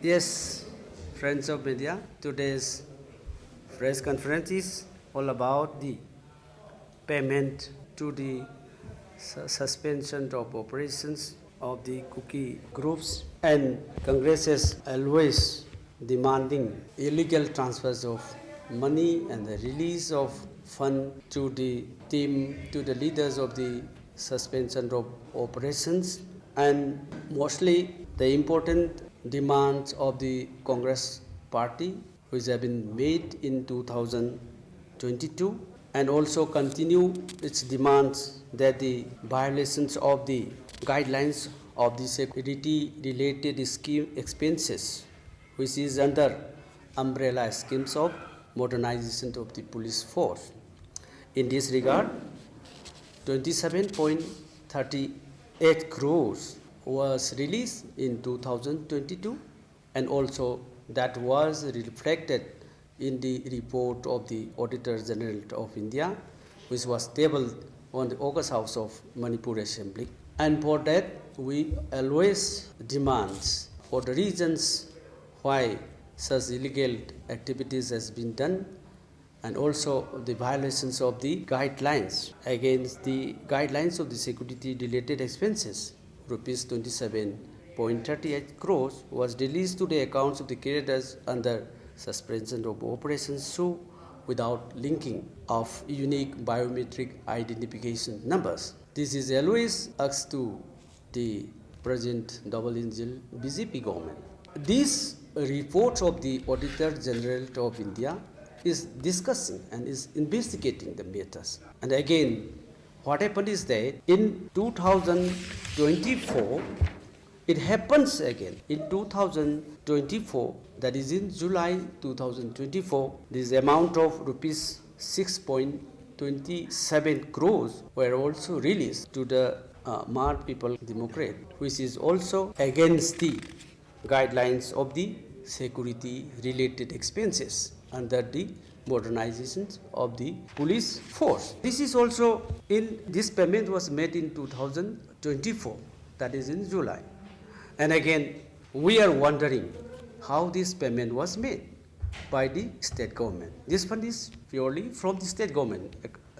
Yes, friends of media, today's press conference is all about the payment to the suspension of operations of the cookie groups, and Congress is always demanding illegal transfers of money and the release of fund to the team, to the leaders of the suspension of operations, and mostly the important demands of the Congress party which have been made in 2022, and also continue its demands that the violations of the guidelines of the security related scheme expenses, which is under umbrella schemes of modernization of the police force. In this regard, 27.38 crores was released in 2022, and also that was reflected in the report of the Auditor General of India, which was tabled on the August House of Manipur Assembly. And for that, we always demand for the reasons why such illegal activities has been done, and also the violations of the guidelines against the guidelines of the security related expenses. Rupees 27.38 crores was released to the accounts of the creditors under suspension of operations so without linking of unique biometric identification numbers. This is always asked to the present double engine BJP government. This report of the Auditor General of India is discussing and is investigating the matters. And again, what happened is that in 2024, it happens again. In 2024, that is in July 2024, this amount of rupees 6.27 crores were also released to the Mar People Democrat, which is also against the guidelines of the security related expenses under the modernization of the police force. This is also this payment was made in 2024, that is in July. And again, we are wondering how this payment was made by the state government. This fund is purely from the state government,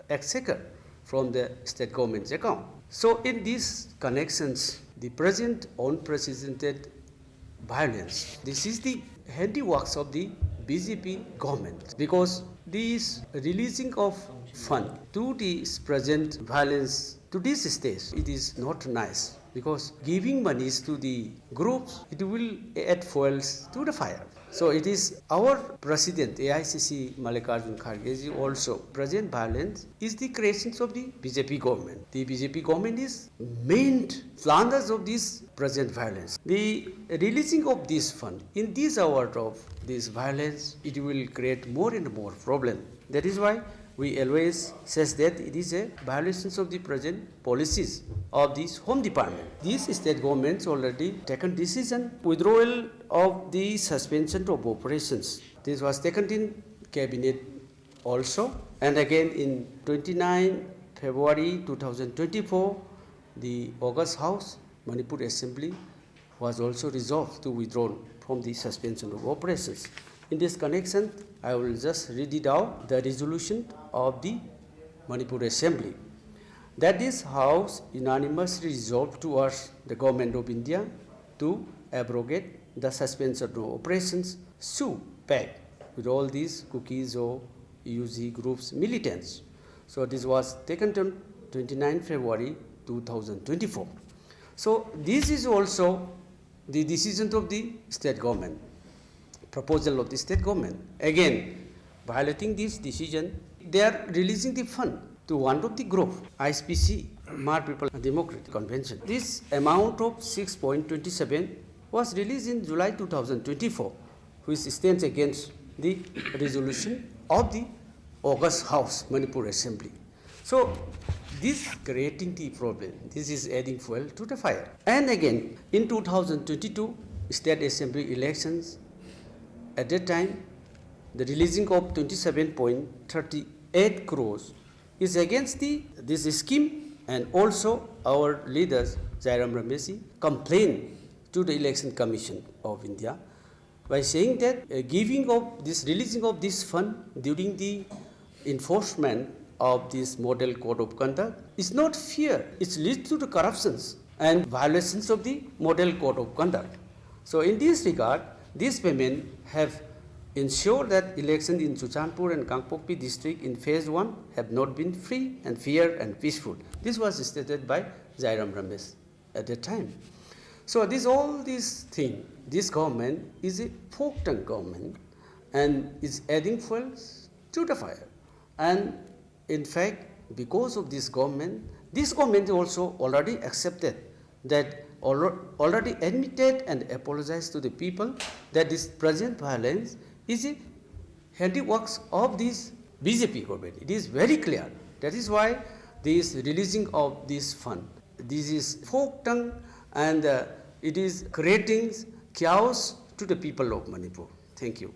exchequer, from the state government's account. So in these connections, the present unprecedented violence, this is the handiworks of the BJP government, because this releasing of fund to this present violence to this stage, it is not nice, because giving monies to the groups, it will add fuels to the fire. So it is our President AICC Mallikarjun Kharge also, present violence is the creations of the BJP government. The BJP government is main planners of this present violence. The releasing of this fund in this hour of this violence, it will create more and more problem. That is why we always says that it is a violation of the present policies of this Home Department. These state governments already taken decision withdrawal of the suspension of operations. This was taken in cabinet also, and again in 29 February 2024, the August House Manipur Assembly was also resolved to withdraw from the suspension of operations. In this connection, I will just read it out, the resolution of the Manipur Assembly. That this House unanimously resolved to urge the Government of India to abrogate the suspension of operations so packed with all these cookies or UG groups militants. So this was taken on 29 February 2024. So this is also the decision of the state government, proposal of the state government. Again, violating this decision, they are releasing the fund to one of the group, ISPC, Mar People Democratic Convention. This amount of 6.27 was released in July 2024, which stands against the resolution of the August House Manipur Assembly. So this creating the problem, this is adding fuel to the fire. And again, in 2022 State Assembly elections, at that time, the releasing of 27.38 crores is against this scheme, and also our leaders, Jairam Rameshi, complained to the Election Commission of India by saying that releasing of this fund during the enforcement of this model code of conduct is not fair. It leads to the corruptions and violations of the model code of conduct. So in this regard, these payment have ensured that elections in Chuchanpur and Kangpokpi district in phase 1 have not been free and fair and peaceful. This was stated by Jairam Ramesh at that time. So all these things, this government is a folk-tongue government and is adding fuel to the fire. And in fact, because of this government also already accepted that, already admitted and apologized to the people that this present violence is a handiworks of this BJP government. It is very clear. That is why this releasing of this fund, this is folk-tongue and it is creating chaos to the people of Manipur. Thank you.